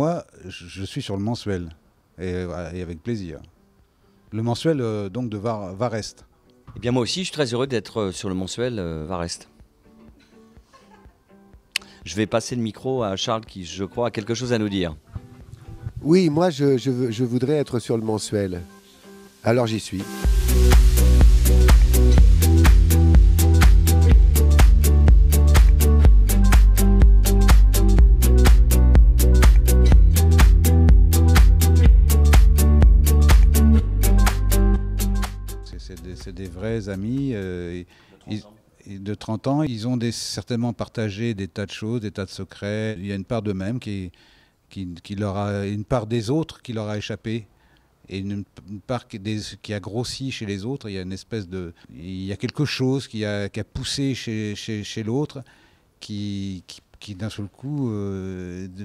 Moi, je suis sur le mensuel, et avec plaisir. Le mensuel donc de Var-Est. Eh bien moi aussi, je suis très heureux d'être sur le mensuel Var-Est. Je vais passer le micro à Charles qui, je crois, a quelque chose à nous dire. Oui, moi je voudrais être sur le mensuel. Alors j'y suis. C'est des vrais amis. De 30 ans, ils ont certainement partagé des tas de choses, des tas de secrets. Il y a une part d'eux-mêmes qui leur a, une part des autres qui leur a échappé, et une part qui a grossi chez les autres. Il y a une espèce de, il y a quelque chose qui a poussé chez l'autre, qui d'un seul coup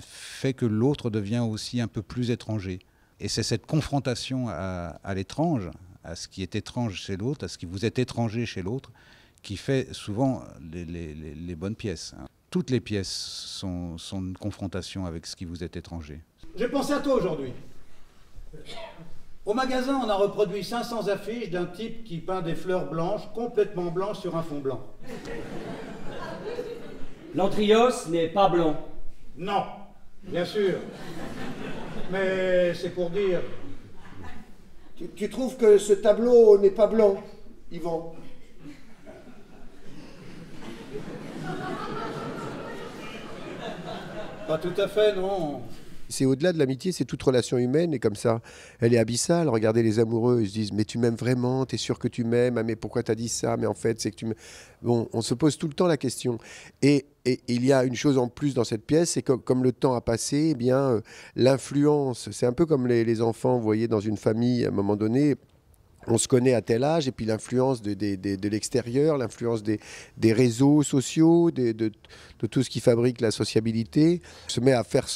fait que l'autre devient aussi un peu plus étranger. Et c'est cette confrontation à l'étrange, à ce qui est étrange chez l'autre, à ce qui vous est étranger chez l'autre, qui fait souvent les bonnes pièces. Toutes les pièces sont une confrontation avec ce qui vous est étranger. J'ai pensé à toi aujourd'hui. Au magasin, on a reproduit 500 affiches d'un type qui peint des fleurs blanches, complètement blanches sur un fond blanc. L'Antrios n'est pas blanc. Non, bien sûr. Mais c'est pour dire... Tu trouves que ce tableau n'est pas blanc, Yvan? Pas tout à fait, non. C'est au-delà de l'amitié, c'est toute relation humaine, et comme ça, elle est abyssale. Regardez les amoureux, ils se disent « mais tu m'aimes vraiment, t'es sûr que tu m'aimes, ah, mais pourquoi t'as dit ça, mais en fait c'est que tu m'aimes ». Bon, on se pose tout le temps la question. Et il y a une chose en plus dans cette pièce, c'est que comme le temps a passé, eh bien l'influence, c'est un peu comme les enfants, vous voyez, dans une famille, à un moment donné, on se connaît à tel âge, et puis l'influence de l'extérieur, l'influence des réseaux sociaux, de tout ce qui fabrique la sociabilité, se met à faire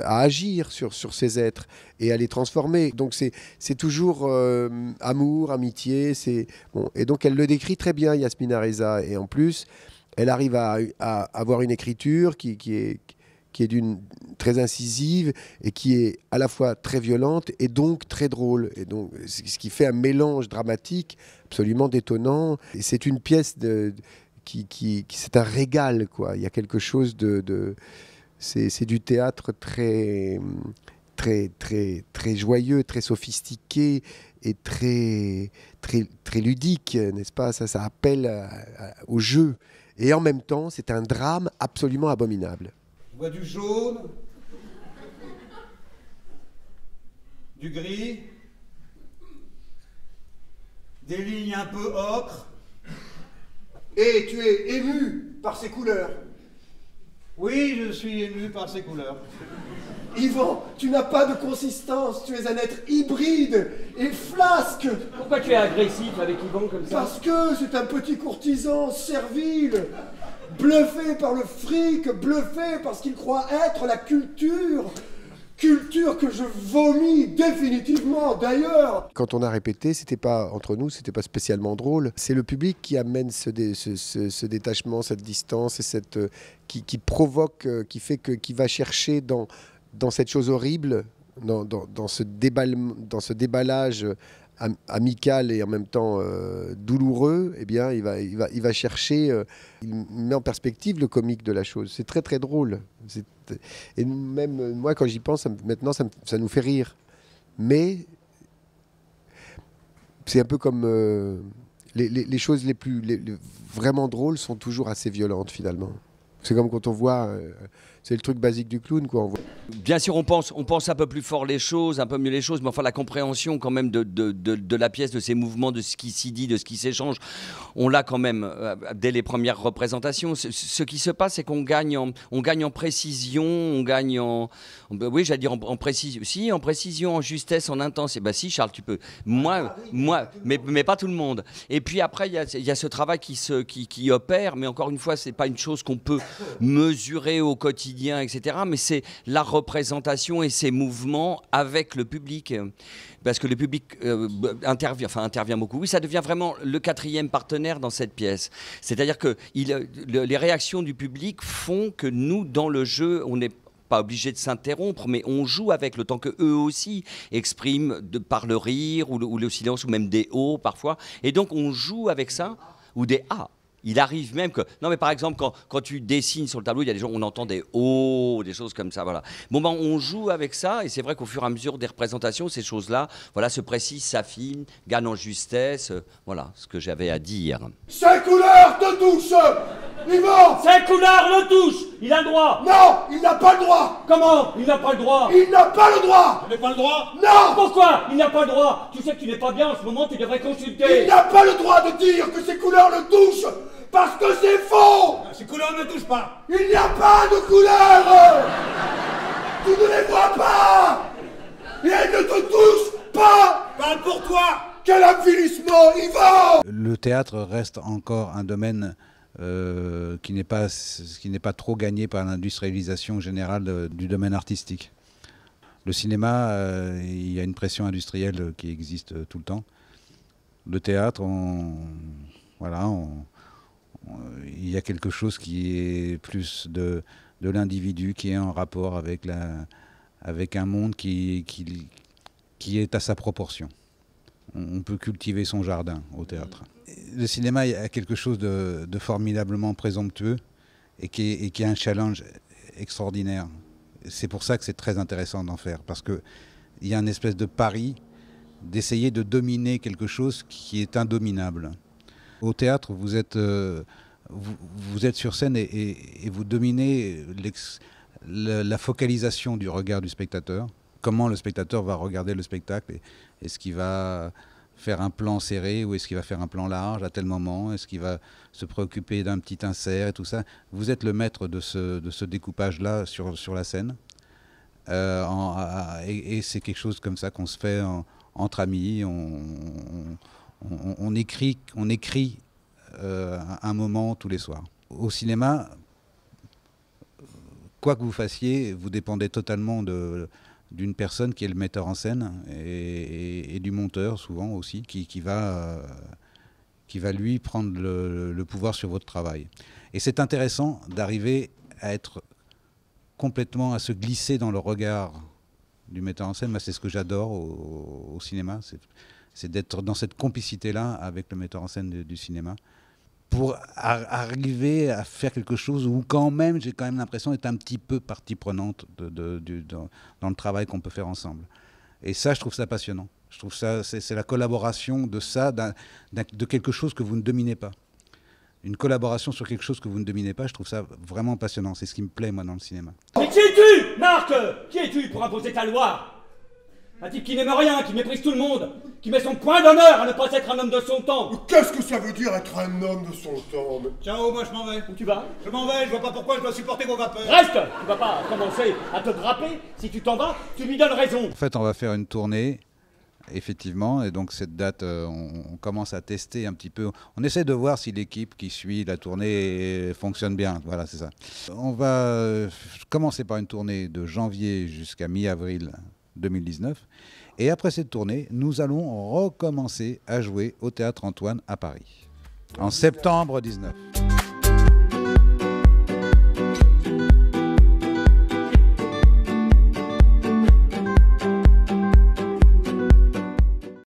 à agir sur ces êtres et à les transformer. Donc c'est toujours amour, amitié, bon. Et donc elle le décrit très bien, Yasmina Reza, et en plus elle arrive à avoir une écriture qui est très incisive et qui est à la fois très violente et donc très drôle. Et donc, ce qui fait un mélange dramatique absolument détonnant. Et c'est une pièce c'est un régal, quoi. Il y a quelque chose c'est du théâtre très joyeux, très sophistiqué et très ludique, n'est-ce pas? Ça appelle au jeu. Et en même temps, c'est un drame absolument abominable. Je vois du jaune, du gris, des lignes un peu ocre. Et tu es ému par ces couleurs. Oui, je suis ému par ces couleurs. Yvan, tu n'as pas de consistance, tu es un être hybride et flasque. Pourquoi tu es agressif avec Yvan comme ça? Parce que c'est un petit courtisan servile, bluffé par le fric, bluffé parce qu'il croit être la culture que je vomis définitivement. D'ailleurs, quand on a répété, c'était pas entre nous, c'était pas spécialement drôle. C'est le public qui amène ce détachement, cette distance et qui provoque, qui va chercher dans cette chose horrible, dans ce déballage amical et en même temps douloureux. Eh bien, il va chercher, il met en perspective le comique de la chose. C'est très très drôle. Et même moi, quand j'y pense, maintenant, ça nous fait rire. Mais c'est un peu comme les choses vraiment drôles sont toujours assez violentes finalement. C'est comme quand on voit, c'est le truc basique du clown, quoi. Bien sûr, on pense un peu plus fort les choses, un peu mieux les choses, mais enfin la compréhension quand même de la pièce, de ses mouvements, de ce qui s'y dit, de ce qui s'échange, on l'a quand même dès les premières représentations. Ce qui se passe, c'est qu'on gagne en précision, on gagne oui, j'allais dire en précision, si, en précision, en justesse, en intensité. Bah si, Charles, tu peux. Moi, mais pas tout le monde. Et puis après, il y a ce travail qui opère, mais encore une fois, c'est pas une chose qu'on peut mesurer au quotidien, etc. Mais c'est la représentation et ses mouvements avec le public. Parce que le public intervient beaucoup. Oui, ça devient vraiment le quatrième partenaire dans cette pièce. C'est-à-dire que les réactions du public font que nous, dans le jeu, on est pas obligé de s'interrompre, mais on joue avec le temps que eux aussi expriment par le rire ou le silence ou même des O parfois. Et donc on joue avec ça, ou des A. Il arrive même que... Non, mais par exemple, quand tu dessines sur le tableau, il y a des gens, on entend des O, des choses comme ça, voilà. Bon, ben, on joue avec ça, et c'est vrai qu'au fur et à mesure des représentations, ces choses-là, voilà, se précisent, s'affinent, gagnent en justesse. Voilà ce que j'avais à dire. Ces couleurs te touchent, Yvan. Ces couleurs le touchent. Il a le droit. Non, il n'a pas le droit. Comment? Il n'a pas le droit. Il n'a pas le droit. Il n'a pas le droit? Non. Pourquoi il n'a pas le droit? Tu sais que tu n'es pas bien en ce moment, tu devrais consulter. Il n'a pas le droit de dire que ces couleurs le touchent, parce que c'est faux. Ces couleurs ne touchent pas. Il n'y a pas de couleurs. Tu ne les vois pas. Et elles ne te touchent pas. Parle pour toi. Quel avilissement, Yvan. Le théâtre reste encore un domaine qui n'est pas trop gagné par l'industrialisation générale du domaine artistique. Le cinéma, il y a une pression industrielle qui existe tout le temps. Le théâtre, il y a quelque chose qui est plus de l'individu, qui est en rapport avec un monde qui est à sa proportion. On peut cultiver son jardin au théâtre. Le cinéma, il y a quelque chose de formidablement présomptueux et qui est un challenge extraordinaire. C'est pour ça que c'est très intéressant d'en faire, parce qu'il y a une espèce de pari d'essayer de dominer quelque chose qui est indominable. Au théâtre, vous êtes sur scène et vous dominez la focalisation du regard du spectateur. Comment le spectateur va regarder le spectacle. Est-ce qu'il va faire un plan serré ou est-ce qu'il va faire un plan large à tel moment? Est-ce qu'il va se préoccuper d'un petit insert et tout ça? Vous êtes le maître de ce découpage-là sur la scène. Et c'est quelque chose comme ça qu'on se fait entre amis. On écrit un moment tous les soirs. Au cinéma, quoi que vous fassiez, vous dépendez totalement d'une personne qui est le metteur en scène et du monteur souvent aussi, qui va lui prendre le pouvoir sur votre travail. Et c'est intéressant d'arriver à à se glisser dans le regard du metteur en scène. Moi, c'est ce que j'adore au cinéma, c'est d'être dans cette complicité-là avec le metteur en scène du cinéma, pour arriver à faire quelque chose où j'ai quand même l'impression d'être un petit peu partie prenante dans le travail qu'on peut faire ensemble. Et ça, je trouve ça passionnant. Je trouve ça, c'est la collaboration de ça, de quelque chose que vous ne dominez pas. Une collaboration sur quelque chose que vous ne dominez pas, je trouve ça vraiment passionnant. C'est ce qui me plaît, moi, dans le cinéma. Mais qui es-tu, Marc? Qui es-tu pour imposer ta loi? Un type qui n'aime rien, qui méprise tout le monde, qui met son point d'honneur à ne pas être un homme de son temps. Qu'est-ce que ça veut dire être un homme de son temps? Ciao, moi je m'en vais. Où tu vas? Je m'en vais, je vois pas pourquoi je dois supporter vos vapeurs. Reste! Tu vas pas commencer à te draper. Si tu t'en vas, tu lui donnes raison. En fait, on va faire une tournée, effectivement, et donc cette date, on commence à tester un petit peu. On essaie de voir si l'équipe qui suit la tournée fonctionne bien. Voilà, c'est ça. On va commencer par une tournée de janvier jusqu'à mi-avril 2019. Et après cette tournée, nous allons recommencer à jouer au Théâtre Antoine à Paris, en septembre 19.